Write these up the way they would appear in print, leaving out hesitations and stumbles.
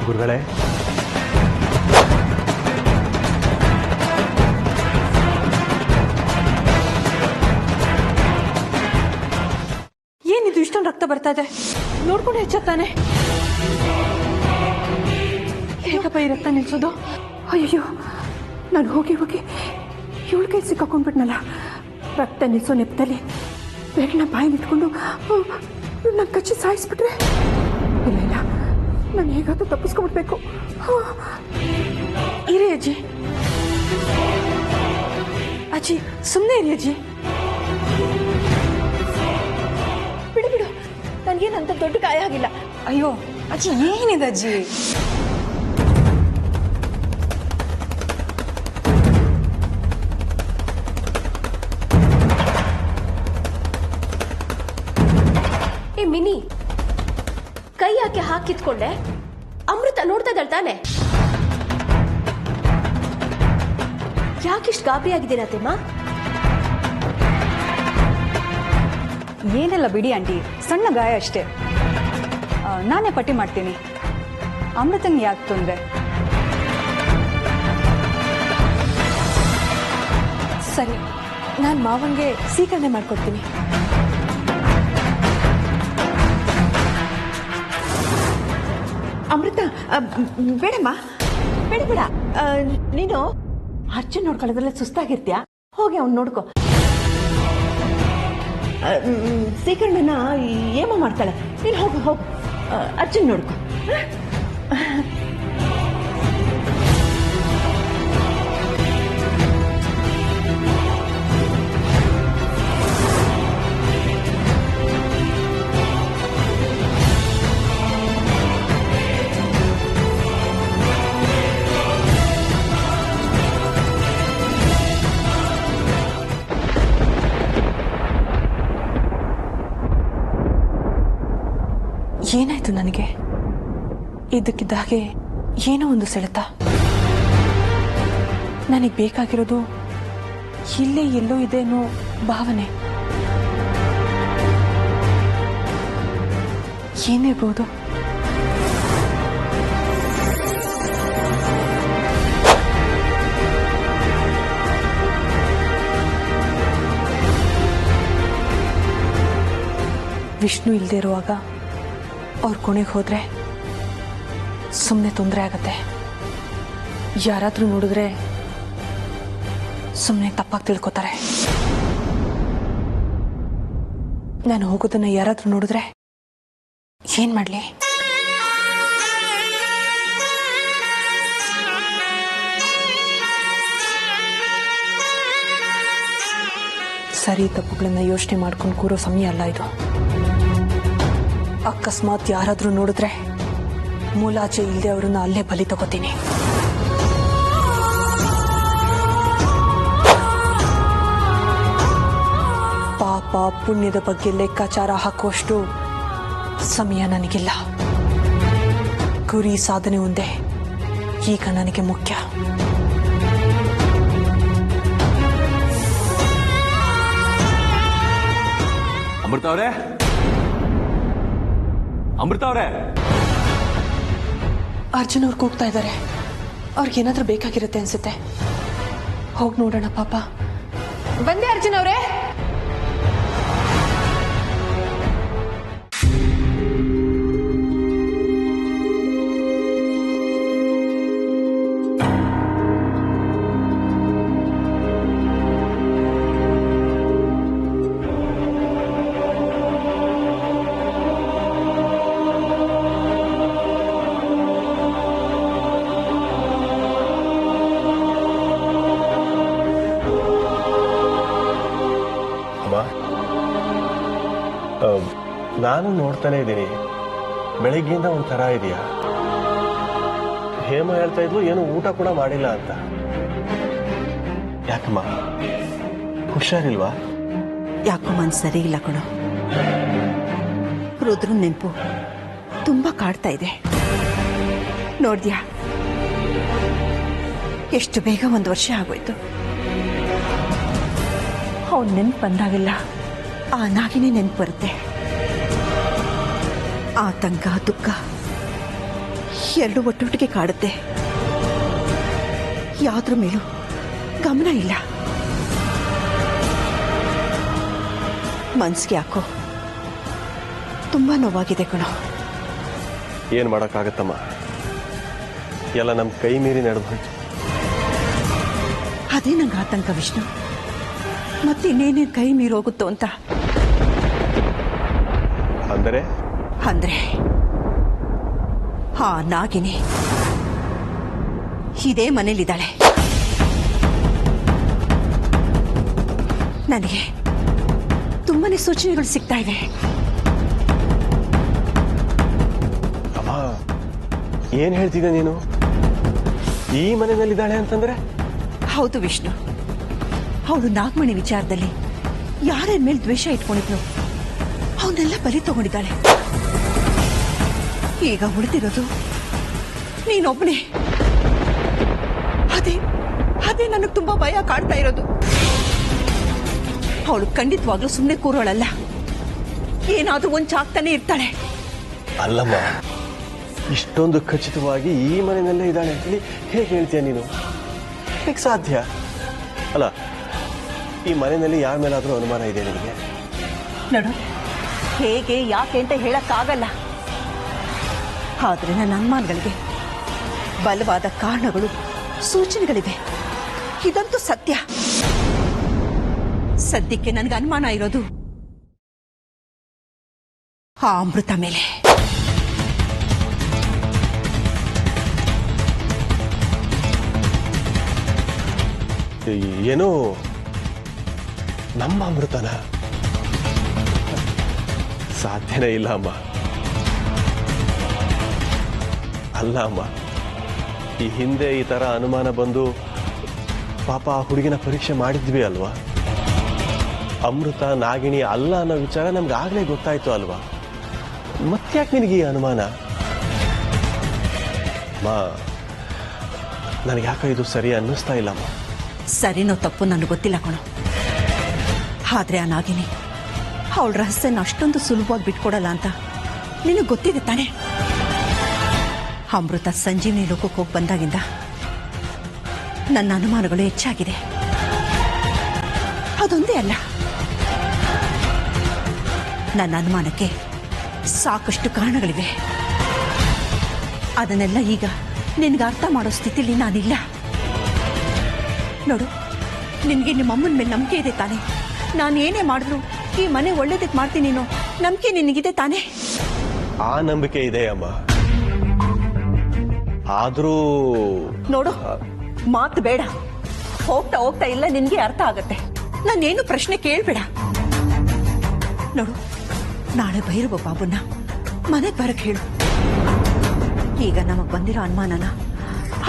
ಗುರುಗಳೇ, ಏನಿದು ಇಷ್ಟೊಂದು ರಕ್ತ ಬರ್ತಾ ಇದೆ? ನೋಡ್ಕೊಂಡು ಹೆಚ್ಚತ್ತಾನೆ. ಹೇಗಪ್ಪ ಈ ರಕ್ತ ನಿಲ್ಸೋದು? ಅಯ್ಯೋ, ನಾನು ಹೋಗಿ ಇವಳ ಕೈ ಸಿಕ್ಕಾಕೊಂಡ್ಬಿಟ್ನಲ್ಲ. ರಕ್ತ ನಿಲ್ಸೋ ನೆಪದಲ್ಲಿ ಬೆರಳನ್ನ ಬಾಯಿಲಿಟ್ಕೊಂಡು ನನ್ನ ಕಚ್ಚಿ ಸಾಯಿಸ್ಬಿಟ್ರೆ ಇಲ್ಲ, ನಾನು ಹೇಗಾದ್ರೂ ತಪ್ಪಿಸ್ಕೊಂಡ್ಬಿಡ್ಬೇಕು. ಇರಿ ಅಜ್ಜಿ, ಸುಮ್ಮನೆ ಇರಿ ಅಜ್ಜಿ. ಬಿಡು, ನನಗೇನಂತ ದೊಡ್ಡ ಗಾಯ ಆಗಿಲ್ಲ. ಅಯ್ಯೋ ಅಜ್ಜಿ, ಏನಿದೆ ಅಜ್ಜಿ? ಏ ಮಿನಿ, ಕೈ ಯಾಕೆ ಹಾಕಿತ್ಕೊಂಡೆ? ಅಮೃತ ನೋಡ್ತಾ ಇದ್ದಾಳೆ ತಾನೆ? ಯಾಕಿಷ್ಟು ಗಾಬರಿ ಆಗಿದ್ದೀರಾ ಅತ್ತೆಮ್ಮ? ಏನೆಲ್ಲ ಬಿಡಿ ಆಂಟಿ, ಸಣ್ಣ ಗಾಯ ಅಷ್ಟೇ. ನಾನೇ ಪಟ್ಟಿ ಮಾಡ್ತೀನಿ. ಅಮೃತಂಗೆ ಯಾಕೆ ತೊಂದರೆ? ಸರಿ, ನಾನು ಮಾವಂಗೆ ಸೀಕರಣೆ ಮಾಡ್ಕೊಡ್ತೀನಿ. ಅಮೃತ, ಬೇಡಮ್ಮ, ಬೇಡ. ನೀನು ಅರ್ಜುನ್ ನೋಡ್ಕೊಳ್ಳೋದ್ರಲ್ಲೇ ಸುಸ್ತಾಗಿರ್ತೀಯ. ಹೋಗಿ ಅವ್ನು ನೋಡ್ಕೊ. ಸೀಕರಣೆನ ಏಮ ಮಾಡ್ತಾಳೆ. ನೀನು ಹೋಗು, ಅರ್ಜುನ್ ನೋಡ್ಕೊ. ಏನಾಯ್ತು ನನಗೆ? ಇದ್ದಕ್ಕಿದ್ದ ಹಾಗೆ ಏನೋ ಒಂದು ಸೆಳೆತ. ನನಗೆ ಬೇಕಾಗಿರೋದು ಇಲ್ಲೇ ಎಲ್ಲೋ ಇದೆ ಅನ್ನೋ ಭಾವನೆ. ಏನಿರ್ಬೋದು? ವಿಷ್ಣು ಇಲ್ಲದೆ ಇರುವಾಗ ಅವ್ರ ಕೊನೆಗೆ ಹೋದ್ರೆ ಸುಮ್ಮನೆ ತೊಂದರೆ ಆಗತ್ತೆ. ಯಾರಾದ್ರೂ ನೋಡಿದ್ರೆ ಸುಮ್ಮನೆ ತಪ್ಪಾಗಿ ತಿಳ್ಕೊತಾರೆ. ನಾನು ಹೋಗೋದನ್ನ ಯಾರಾದ್ರೂ ನೋಡಿದ್ರೆ ಏನ್ ಮಾಡ್ಲಿ? ಸರಿ ತಪ್ಪುಗಳನ್ನ ಯೋಚನೆ ಮಾಡ್ಕೊಂಡು ಕೂರೋ ಸಮಯ ಅಲ್ಲ ಇದು. ಅಕಸ್ಮಾತ್ ಯಾರಾದ್ರೂ ನೋಡಿದ್ರೆ ಮೂಲಾಚೆ ಇಲ್ಲದೆ ಅವರನ್ನ ಅಲ್ಲೇ ಬಲಿ ತಗೋತೀನಿ. ಪಾಪ ಪುಣ್ಯದ ಬಗ್ಗೆ ಲೆಕ್ಕಾಚಾರ ಹಾಕುವಷ್ಟು ಸಮಯ ನನಗಿಲ್ಲ. ಗುರಿ ಸಾಧನೆ ಒಂದೇ ಈಗ ನನಗೆ ಮುಖ್ಯ. ಅಮೃತ ಅವರೇ, ಅರ್ಜುನ್ ಅವ್ರು ಕೂಗ್ತಾ ಇದ್ದಾರೆ. ಅವ್ರಿಗೇನಾದ್ರೂ ಬೇಕಾಗಿರುತ್ತೆ ಅನ್ಸುತ್ತೆ. ಹೋಗಿ ನೋಡೋಣ. ಪಾಪ ಬಂದೆ ಅರ್ಜುನ್ ಅವರೇ. ನಾನು ನೋಡ್ತಾನೆ ಇದ್ದೀನಿ, ಬೆಳಿಗ್ಗೆಯಿಂದ ಒಂಥರ ಇದೆಯಾ. ಹೇಮ ಹೇಳ್ತಾ ಇದ್ಲು ಏನು ಊಟ ಕೂಡ ಮಾಡಿಲ್ಲ ಅಂತ. ಯಾಕಮ್ಮ, ಹುಷಾರಿಲ್ವಾ? ಯಾಕೋ ಮನ್ಸು ಸರಿ ಇಲ್ಲ ಕಣೋ. ರುದ್ರನ್ ನೆನಪು ತುಂಬಾ ಕಾಡ್ತಾ ಇದೆ. ನೋಡ್ದ್ಯಾ, ಎಷ್ಟು ಬೇಗ 1 ವರ್ಷ ಆಗೋಯ್ತು. ಅವನ್ ನೆನ್ಪು ಬಂದಾಗೆಲ್ಲ ಆ ನಾಗಿನೇ ನೆನ್ಪು ಬರುತ್ತೆ. ಆತಂಕ ದುಃಖ ಎರಡು ಒಟ್ಟೊಟ್ಟಿಗೆ ಕಾಡುತ್ತೆ. ಯಾವ್ದ್ರ ಮೇಲೂ ಗಮನ ಇಲ್ಲ. ಮನ್ಸಿಗೆ ಯಾಕೋ ತುಂಬಾ ನೋವಾಗಿದೆ ಕಣೋ. ಏನು ಮಾಡೋಕ್ಕಾಗತ್ತಮ್ಮ, ಎಲ್ಲ ನಮ್ಮ ಕೈ ಮೀರಿ ನಡೆದು ಹೋಯ್ತು. ಅದೇ ನಂಗೆ ಆತಂಕ ವಿಷ್ಣು. ಮತ್ತೆ ಇನ್ನೇನೇನು ಕೈ ಮೀರೋಗುತ್ತೋ ಅಂತ. ಅಂದರೆ ಆ ನಾಗಿನಿ ಇದೇ ಮನೇಲಿದ್ದಾಳೆ. ನನಗೆ ತುಂಬಾನೇ ಸೂಚನೆಗಳು ಸಿಗ್ತಾ ಇವೆ. ಅಮ್ಮ, ಏನು ಹೇಳ್ತಿದ್ದೆ ನೀನು? ಈ ಮನೆಯಲ್ಲಿದ್ದಾಳೆ ಅಂತಂದ್ರೆ? ಹೌದು ವಿಷ್ಣು, ಅವಳು ನಾಗಮಣಿ ವಿಚಾರದಲ್ಲಿ ಯಾರ್ಯಾರ ಮೇಲೆ ದ್ವೇಷ ಇಟ್ಕೊಂಡಿದ್ನು ಅವನ್ನೆಲ್ಲ ಬಲಿ ತಗೊಂಡಿದ್ದಾಳೆ. ಈಗ ಉಳಿದಿರೋದು ನೀನೊಬ್ಬನೇ. ಅದೇ ನನಗೆ ತುಂಬಾ ಭಯ ಕಾಡ್ತಾ ಇರೋದು. ಅವಳು ಖಂಡಿತವಾಗ್ಲೂ ಸುಮ್ಮನೆ ಕೂರೋಳಲ್ಲ, ಏನಾದ್ರೂ ಒಂದ್ ಚಾಕ್ತಾನೆ ಇರ್ತಾಳೆ. ಅಲ್ಲಮ್ಮ, ಇಷ್ಟೊಂದು ಖಚಿತವಾಗಿ ಈ ಮನೆಯಲ್ಲೇ ಇದ್ದಾಳೆ ಅಂತೇಳಿ ಹೇಗೆ ಹೇಳ್ತೀಯ ನೀನು? ಹೇಗೆ ಸಾಧ್ಯ? ಅಲ್ಲ, ಈ ಮನೆಯಲ್ಲಿ ಯಾರ ಮೇಲಾದ್ರೂ ಅನುಮಾನ ಇದೆ ನಿನಗೆ? ನೋಡು, ಹೇಗೆ ಯಾಕೆ ಅಂತ ಹೇಳಕ್ಕಾಗಲ್ಲ. ಆದ್ರೆ ನನ್ನ ಅನುಮಾನಗಳಿಗೆ ಬಲವಾದ ಕಾರಣಗಳು, ಸೂಚನೆಗಳಿವೆ. ಇದಂತೂ ಸತ್ಯ. ಸದ್ಯಕ್ಕೆ ನನಗೆ ಅನುಮಾನ ಇರೋದು ಆ ಅಮೃತ ಮೇಲೆ. ಏನೋ ನಮ್ಮ ಅಮೃತನ? ಸಾಧ್ಯನೇ ಇಲ್ಲ ಅಮ್ಮ. ಅಲ್ಲ ಅಮ್ಮ, ಈ ಹಿಂದೆ ಈ ತರ ಅನುಮಾನ ಬಂದು ಪಾಪ ಆ ಹುಡುಗಿನ ಪರೀಕ್ಷೆ ಮಾಡಿದ್ವಿ ಅಲ್ವಾ? ಅಮೃತ ನಾಗಿಣಿ ಅಲ್ಲ ಅನ್ನೋ ವಿಚಾರ ನಮ್ಗೆ ಆಗ್ಲೇ ಗೊತ್ತಾಯ್ತು ಅಲ್ವಾ? ಮತ್ತ್ಯಾಕೆ ನಿನಗೆ ಈ ಅನುಮಾನ? ಅಮ್ಮ, ನನಗೆ ಯಾಕೆ ಇದು ಸರಿ ಅನ್ನಿಸ್ತಾ ಇಲ್ಲಮ್ಮ. ಸರಿನೋ ತಪ್ಪು ನನಗೆ ಗೊತ್ತಿಲ್ಲ ಕಣೋ. ಆದ್ರೆ ಆ ನಾಗಿನಿ ಅವಳ ರಹಸ್ಯನ ಅಷ್ಟೊಂದು ಸುಲಭವಾಗಿ ಬಿಟ್ಕೊಡಲ್ಲ ಅಂತ ನಿನಗೆ ಗೊತ್ತಿದೆ ತಾನೆ? ಅಮೃತ ಸಂಜೀವಿನಿ ಲೋಕಕ್ಕೆ ಹೋಗಿ ಬಂದಾಗಿಂದ ನನ್ನ ಅನುಮಾನಗಳು ಹೆಚ್ಚಾಗಿದೆ. ಅದೊಂದೇ ಅಲ್ಲ, ನನ್ನ ಅನುಮಾನಕ್ಕೆ ಸಾಕಷ್ಟು ಕಾರಣಗಳಿವೆ. ಅದನ್ನೆಲ್ಲ ಈಗ ನಿನ್ಗೆ ಅರ್ಥ ಮಾಡೋ ಸ್ಥಿತಿಲಿ ನಾನಿಲ್ಲ. ನೋಡು, ನಿನ್ಗೆ ನಿಮ್ಮ ಅಮ್ಮನ ಮೇಲೆ ನಂಬಿಕೆ ಇದೆ ತಾನೆ? ನಾನು ಏನೇ ಮಾಡಿದ್ರು ಈ ಮನೆ ಒಳ್ಳೇದಕ್ಕೆ ಮಾಡ್ತೀನಿ ಅನ್ನೋ ನಂಬಿಕೆ ನಿನಗಿದೆ ತಾನೆ? ಆ ನಂಬಿಕೆ ಇದೆ ಅಮ್ಮ. ಆದ್ರೂ ನೋಡು, ಮಾತು ಬೇಡ. ಹೋಗ್ತಾ ಹೋಗ್ತಾ ಇಲ್ಲ ನಿನ್ಗೆ ಅರ್ಥ ಆಗತ್ತೆ. ನಾನೇನು ಪ್ರಶ್ನೆ ಕೇಳ್ಬೇಡ. ನೋಡು, ನಾಳೆ ಭೈರವ ಬಾಬುನ ಮನೆಗೆ ಬರಕ್ ಹೇಳು. ಈಗ ನಮಗ್ ಬಂದಿರೋ ಅನುಮಾನನ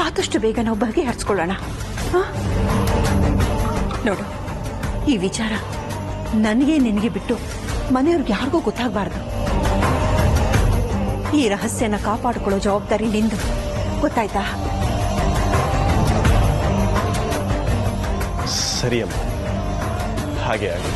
ಆದಷ್ಟು ಬೇಗ ನಾವು ಬಗೆಹರಿಸ್ಕೊಳ್ಳೋಣ. ನೋಡು, ಈ ವಿಚಾರ ನನಗೆ ನಿನಗೆ ಬಿಟ್ಟು ಮನೆಯವ್ರಿಗೆ ಯಾರಿಗೂ ಗೊತ್ತಾಗಬಾರ್ದು. ಈ ರಹಸ್ಯನ ಕಾಪಾಡಿಕೊಳ್ಳೋ ಜವಾಬ್ದಾರಿ ನಿಂದು, ಗೊತ್ತಾಯ್ತಾ? ಸರಿ ಅಮ್ಮ, ಹಾಗೆ ಆಗಿ.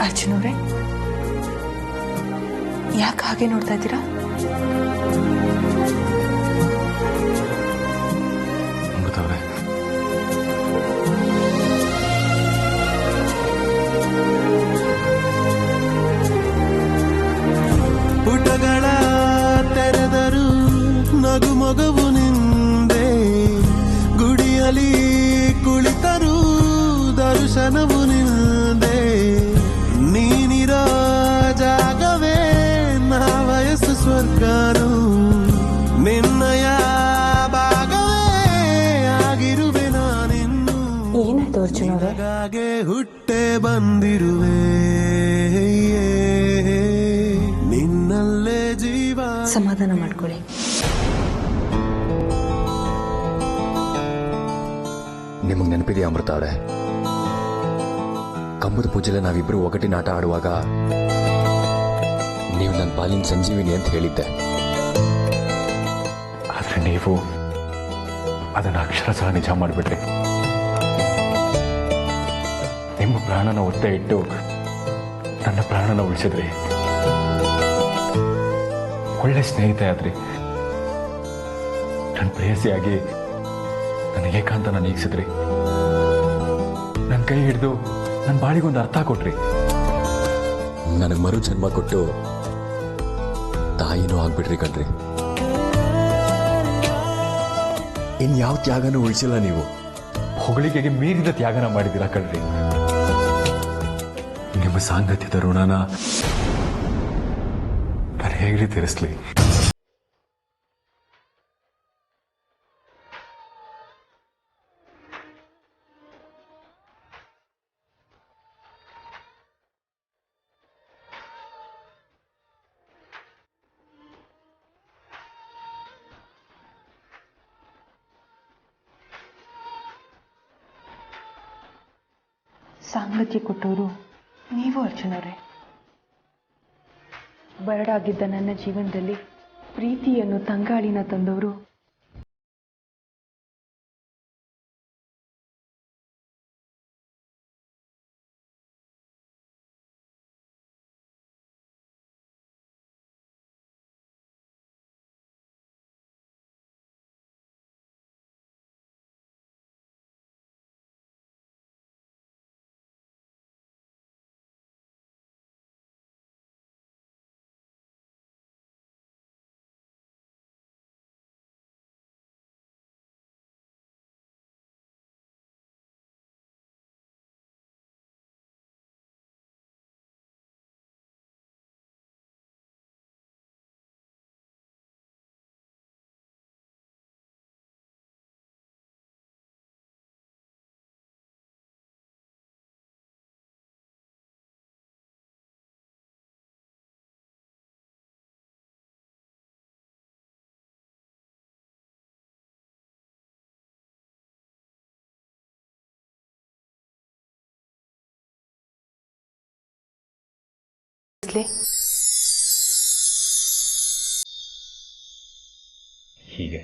ಅರ್ಜುನ್ ಅವರೇ, ಯಾಕೆ ಹಾಗೆ ನೋಡ್ತಾ ಇದ್ದೀರಾ? ಅಮೃತವ್ರೆ, ಪುಟಗಳ ತೆರೆದರು ನಗು ಮಗವು ನಿಂದೆ, ಗುಡಿಯಲಿ ಕುಳಿತರು ದರ್ಶನವು ನಿಂದೆ, ನೀನಿರೋ ಜಾಗವೇ ನಾ ವಯಸ್ಸು ಸ್ವರ್ಗನು, ನಿನ್ನಯ ಭಾಗವೇ ಆಗಿರುವೆ ನಾನಿನ್ನು. ಏನಾಯ್ತು ಅರ್ಜುನ್ ಅವರೇ? ಹಾಗೆ ಹುಟ್ಟೆ ಬಂದಿರುವೆ, ನಿನ್ನಲ್ಲೇ ಜೀವ. ಸಮಾಧಾನ ಮಾಡ್ಕೊಳ್ಳಿ. ನಿಮಗೆ ನೆನಪಿದೆಯಾ ಅಮೃತ ಅವರೇ, ಕಂಬದ ಪೂಜೆಲೆ ನಾವಿಬ್ರು ಒಗಟಿನ ಆಟ ಆಡುವಾಗ ನೀವು ನನ್ನ ಪಾಲಿನ ಸಂಜೀವಿನಿ ಅಂತ ಹೇಳಿದ್ದೆ. ಆದರೆ ನೀವು ಅದನ್ನು ಅಕ್ಷರಶಃ ನಿಜ ಮಾಡಿಬಿಟ್ರಿ. ನಿಮ್ಮ ಪ್ರಾಣನ ಒತ್ತೆ ಇಟ್ಟು ನನ್ನ ಪ್ರಾಣನ ಉಳಿಸಿದ್ರಿ. ಒಳ್ಳೆ ಸ್ನೇಹಿತೆ ಆದ್ರಿ. ನನ್ನ ಪ್ರೇಯಸಿಯಾಗಿ ನನ್ನ ಏಕಾಂತನ ನೀಗಿಸಿದ್ರಿ. ನನ್ನ ಕೈ ಹಿಡಿದು ನನ್ನ ಬಾಳಿಗೊಂದು ಅರ್ಥ ಕೊಟ್ರಿ. ನನಗೆ ಮರು ಜನ್ಮ ಕೊಟ್ಟು ತಾಯಿನೂ ಆಗ್ಬಿಟ್ರಿ ಕಣ್ರಿ. ಇನ್ಯಾವ ತ್ಯಾಗನೂ ಉಳಿಸಿಲ್ಲ ನೀವು. ಹೊಗಳಿಕೆಗೆ ಮೀರಿದ ತ್ಯಾಗನ ಮಾಡಿದಿರ ಕಣ್ರಿ. ನಿಮ್ಮ ಸಾಂಗತ್ಯದ ಋಣನ ನಾನು ಹೇಗ್ರಿ ತೀರಿಸ್ಲಿ? ಸಾಂಗತ್ಯ ಕೊಟ್ಟವರು ನೀವು ಅರ್ಜುನರೇ. ಬರಡಾಗಿದ್ದ ನನ್ನ ಜೀವನದಲ್ಲಿ ಪ್ರೀತಿಯನ್ನು ತಂಗಾಳಿನ ತಂದವರು ಹೀಗೆ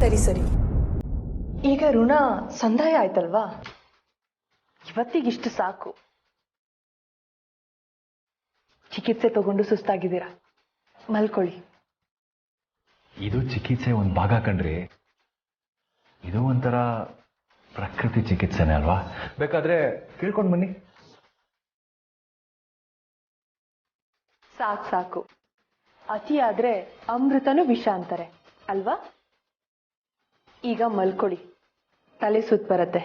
ಸರಿ ಸರಿ. ಈಗ ಋಣ ಸಂದಾಯ ಆಯ್ತಲ್ವಾ? ಇವತ್ತಿಗಿಷ್ಟು ಸಾಕು. ಚಿಕಿತ್ಸೆ ತಗೊಂಡು ಸುಸ್ತಾಗಿದ್ದೀರಾ, ಮಲ್ಕೊಳ್ಳಿ. ಇದು ಚಿಕಿತ್ಸೆ ಒಂದು ಭಾಗ ಕಣ್ರಿ. ಇದು ಒಂಥರ ಪ್ರಕೃತಿ ಚಿಕಿತ್ಸೆನೇ ಅಲ್ವಾ? ಬೇಕಾದ್ರೆ ಕೇಳ್ಕೊಂಡು ಬನ್ನಿ. ಸಾಕು ಸಾಕು. ಅತಿಯಾದ್ರೆ ಅಮೃತನೂ ವಿಷ ಅಂತಾರೆ ಅಲ್ವಾ? ಈಗ ಮಲ್ಕೊಳ್ಳಿ, ತಲೆ ಸುತ್ತ ಬರುತ್ತೆ.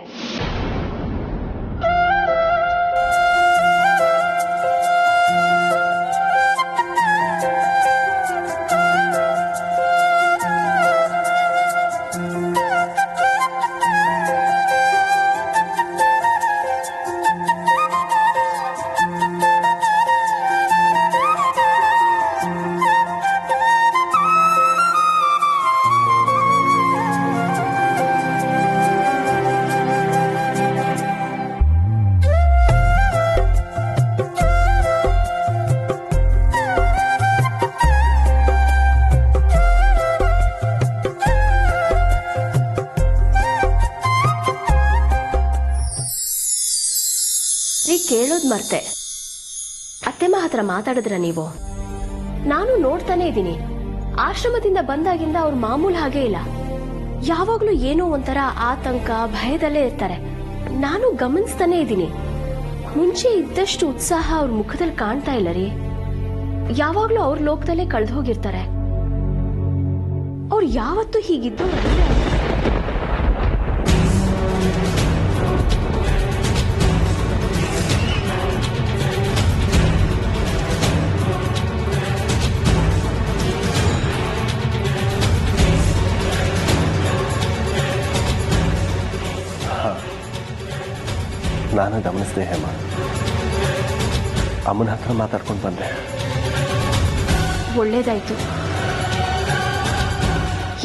ಕೇಳೋದ್ ಮರ್ತೆ. ಅತ್ತೆಮ್ಮ ಹತ್ರ ಮಾತಾಡಿದ್ರ ನೀವು? ನಾನು ನೋಡ್ತಾನೆ ಇದ್ದೀನಿ. ಆಶ್ರಮದಿಂದ ಬಂದಾಗಿಂದ ಅವ್ರ ಮಾಮೂಲು ಹಾಗೆ ಇಲ್ಲ. ಯಾವಾಗ್ಲೂ ಏನೋ ಒಂಥರ ಆತಂಕ, ಭಯದಲ್ಲೇ ಇರ್ತಾರೆ. ನಾನು ಗಮನಿಸ್ತಾನೆ ಇದ್ದೀನಿ. ಮುಂಚೆ ಇದ್ದಷ್ಟು ಉತ್ಸಾಹ ಅವ್ರ ಮುಖದಲ್ಲಿ ಕಾಣ್ತಾ ಇಲ್ಲ ರೀ. ಯಾವಾಗ್ಲೂ ಅವ್ರ ಲೋಕದಲ್ಲೇ ಕಳೆದು ಹೋಗಿರ್ತಾರೆ. ಅವ್ರು ಯಾವತ್ತೂ ಹೀಗಿದ್ದು ನಾನು ಗಮನಿಸಿದೆ ಹೇಮ. ಅಮ್ಮನ ಹತ್ರ ಮಾತಾಡ್ಕೊಂಡು ಬಂದೆ. ಒಳ್ಳೇದಾಯ್ತು.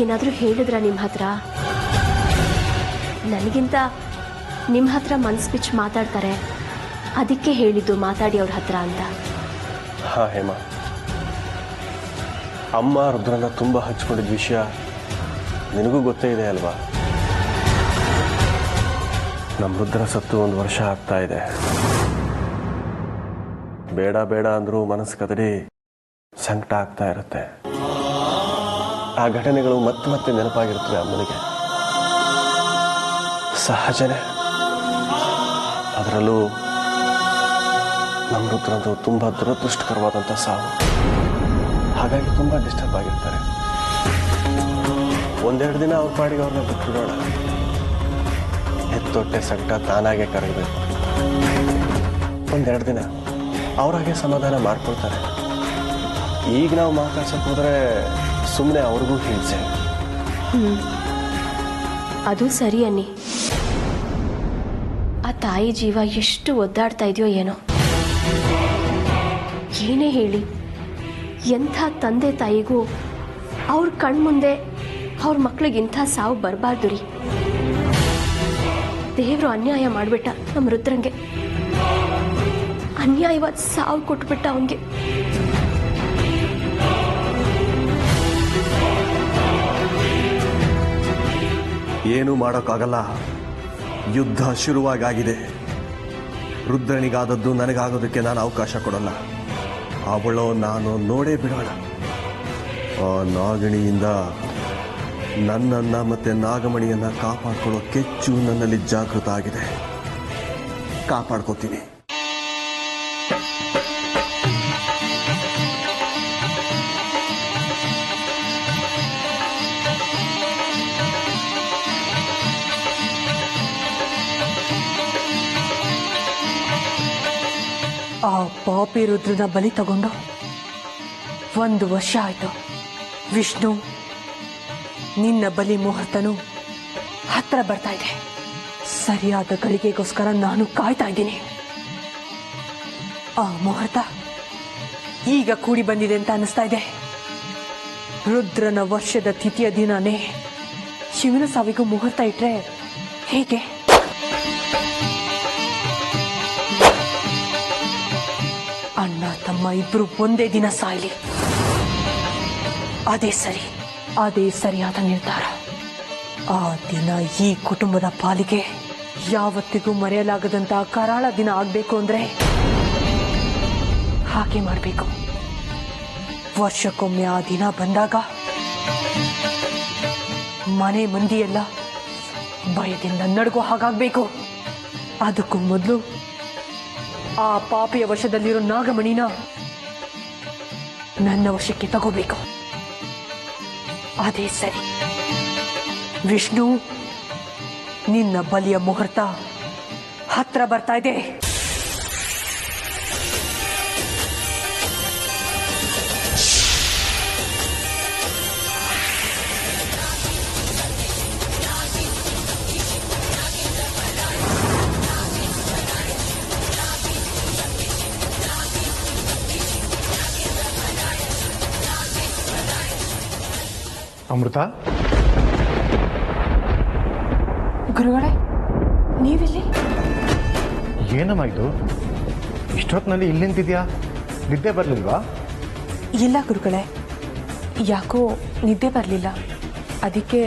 ಏನಾದರೂ ಹೇಳಿದ್ರ ನಿಮ್ಮ ಹತ್ರ? ನನಗಿಂತ ನಿಮ್ಮ ಹತ್ರ ಮನ್ಸು ಬಿಚ್ಚಿ ಮಾತಾಡ್ತಾರೆ, ಅದಕ್ಕೆ ಹೇಳಿದ್ದು ಮಾತಾಡಿ ಅವ್ರ ಹತ್ರ ಅಂತ. ಹಾಂ ಹೇಮ, ಅಮ್ಮ ರುದ್ರನ ತುಂಬ ಹಚ್ಕೊಂಡಿದ್ದ ವಿಷಯ ನಿನಗೂ ಗೊತ್ತೇ ಇದೆ ಅಲ್ವಾ? ನಮ್ಮ ರುದ್ರ ಸತ್ತು 1 ವರ್ಷ ಆಗ್ತಾ ಇದೆ. ಬೇಡ ಬೇಡ ಅಂದರೂ ಮನಸ್ಸು ಕದಡಿ ಸಂಕಟ ಆಗ್ತಾ ಇರುತ್ತೆ. ಆ ಘಟನೆಗಳು ಮತ್ತೆ ಮತ್ತೆ ನೆನಪಾಗಿರ್ತವೆ ಅಮ್ಮನಿಗೆ. ಸಹಜನೇ. ಅದರಲ್ಲೂ ನಮ್ಮ ರುದ್ರಂದು ತುಂಬ ದುರದೃಷ್ಟಕರವಾದಂಥ ಸಾವು. ಹಾಗಾಗಿ ತುಂಬ ಡಿಸ್ಟರ್ಬ್ ಆಗಿರ್ತಾರೆ. 1-2 ದಿನ ಅವ್ರ ಪಾಡಿಗೆ ಅವ್ರನ್ನ ಬಿಟ್ಬಿಡೋಣ. ಹೆತ್ತೊಟ್ಟೆ ಸಂಕಟ ತಾನಾಗೆ ಕರಗಬೇಕು. 1-2 ದಿನ ಅವ್ರಾಗೆ ಸಮಾಧಾನ ಮಾಡ್ಕೊಳ್ತಾರೆ. ಈಗ ನಾವು ಮಾತಾಡ್ಸಕ್ಕೆ ಹೋದರೆ ಸುಮ್ಮನೆ ಅವ್ರಿಗೂ ಹಿಂಸೆ. ಅದು ಸರಿ ಅನ್ನಿ. ಆ ತಾಯಿ ಜೀವ ಎಷ್ಟು ಒದ್ದಾಡ್ತಾ ಇದೆಯೋ ಏನೋ. ಏನೇ ಹೇಳಿ, ಎಂಥ ತಂದೆ ತಾಯಿಗೂ ಅವ್ರ ಕಣ್ಮುಂದೆ ಅವ್ರ ಮಕ್ಳಿಗೆ ಇಂಥ ಸಾವು ಬರಬಾರ್ದು ರೀ. ದೇವರು ಅನ್ಯಾಯ ಮಾಡಿಬಿಟ್ಟ ನಮ್ಮ ರುದ್ರಂಗೆ. ಅನ್ಯಾಯವಾದ ಸಾವು ಕೊಟ್ಬಿಟ್ಟ ಅವನಿಗೆ. ಏನೂ ಮಾಡೋಕ್ಕಾಗಲ್ಲ. ಯುದ್ಧ ಶುರುವಾಗಿದೆ. ರುದ್ರನಿಗಾದದ್ದು ನನಗಾಗೋದಕ್ಕೆ ನಾನು ಅವಕಾಶ ಕೊಡಲ್ಲ. ಅವಳೋ ನಾನು ನೋಡೇ ಬಿಡೋಣ. ಆ ನಾಗಿಣಿಯಿಂದ ನನ್ನನ್ನು ಮತ್ತೆ ನಾಗಮಣಿಯನ್ನು ಕಾಪಾಡ್ಕೊಳ್ಳೋ ಕೆಚ್ಚು ನನ್ನಲ್ಲಿ ಜಾಗೃತ ಆಗಿದೆ. ಕಾಪಾಡ್ಕೋತೀನಿ. ಆ ಪಾಪಿ ರುದ್ರನ ಬಲಿ ತಗೊಂಡು 1 ವರ್ಷ ಆಯ್ತು. ವಿಷ್ಣು, ನಿನ್ನ ಬಲಿ ಮುಹೂರ್ತನೂ ಹತ್ರ ಬರ್ತಾ ಇದೆ. ಸರಿಯಾದ ಗಳಿಗೆಗೋಸ್ಕರ ನಾನು ಕಾಯ್ತಾ ಇದ್ದೀನಿ. ಆ ಮುಹೂರ್ತ ಈಗ ಕೂಡಿ ಬಂದಿದೆ ಅಂತ ಅನಿಸ್ತಾ ಇದೆ. ರುದ್ರನ ವರ್ಷದ ತಿಥಿಯ ದಿನನೇ ಶಿವನ ಸಾವಿಗೂ ಮುಹೂರ್ತ ಇಟ್ರೆ ಹೇಗೆ? ಅಣ್ಣ ತಮ್ಮ ಇಬ್ರು ಒಂದೇ ದಿನ ಸಾಯಲಿ. ಅದೇ ಸರಿಯಾದ ನಿರ್ಧಾರ. ಆ ದಿನ ಈ ಕುಟುಂಬದ ಪಾಲಿಗೆ ಯಾವತ್ತಿಗೂ ಮರೆಯಲಾಗದಂತ ಕರಾಳ ದಿನ ಆಗ್ಬೇಕು ಅಂದ್ರೆ ಹಾಗೆ ಮಾಡಬೇಕು. ವರ್ಷಕ್ಕೊಮ್ಮೆ ಆ ದಿನ ಬಂದಾಗ ಮನೆ ಮಂದಿಯೆಲ್ಲ ಭಯದಿಂದ ನಡುಗೋ ಹಾಗಾಗ್ಬೇಕು. ಅದಕ್ಕೂ ಮೊದಲು ಆ ಪಾಪಿಯ ವಶದಲ್ಲಿರೋ ನಾಗಮಣಿನ ನನ್ನ ವಶಕ್ಕೆ ತಗೋಬೇಕು. ಅದೇ ಸರಿ. ವಿಷ್ಣು, ನಿನ್ನ ಬಲಿಯ ಮುಹೂರ್ತ ಹತ್ರ ಬರ್ತಾ ಇದೆ. ಅಮೃತ, ಗುರುಗಳೇ, ನೀವಿಲ್ಲಿ? ಏನಮ್ಮ ಇದು? ಇಷ್ಟೊತ್ತಿನಲ್ಲಿ ಇಲ್ಲಿ ನಿಂತಿದ್ಯಾ? ನಿದ್ದೆ ಬರಲಿಲ್ವಾ? ಇಲ್ಲ ಗುರುಗಳೇ, ಯಾಕೋ ನಿದ್ದೆ ಬರಲಿಲ್ಲ. ಅದಕ್ಕೆ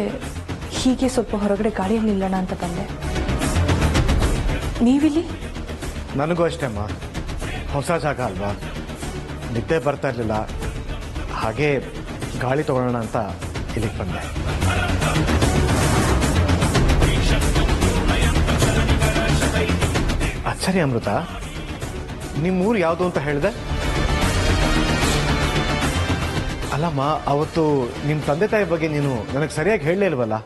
ಹೀಗೆ ಸ್ವಲ್ಪ ಹೊರಗಡೆ ಗಾಳಿಯಲ್ಲಿ ನಿಲ್ಲೋಣ ಅಂತ ಬಂದೆ. ನೀವಿಲ್ಲಿ? ನನಗೂ ಅಷ್ಟೇ ಅಮ್ಮ. ಹೊಸ ಜಾಗ ಅಲ್ವಾ, ನಿದ್ದೆ ಬರ್ತಾ ಇರಲಿಲ್ಲ. ಹಾಗೆ ಗಾಳಿ ತಗೊಳ್ಳೋಣ ಅಂತ ಇಲ್ಲಿಗೆ ಬಂದೆ. ಸರಿ ಅಮೃತ, ನಿಮ್ಮೂರು ಯಾವುದು ಅಂತ ಹೇಳಿದೆ? ಅಲ್ಲಮ್ಮ, ಅವತ್ತು ನಿಮ್ಮ ತಂದೆ ತಾಯಿ ಬಗ್ಗೆ ನೀನು ನನಗೆ ಸರಿಯಾಗಿ ಹೇಳಲೇ ಇಲ್ವಲ್ಲ?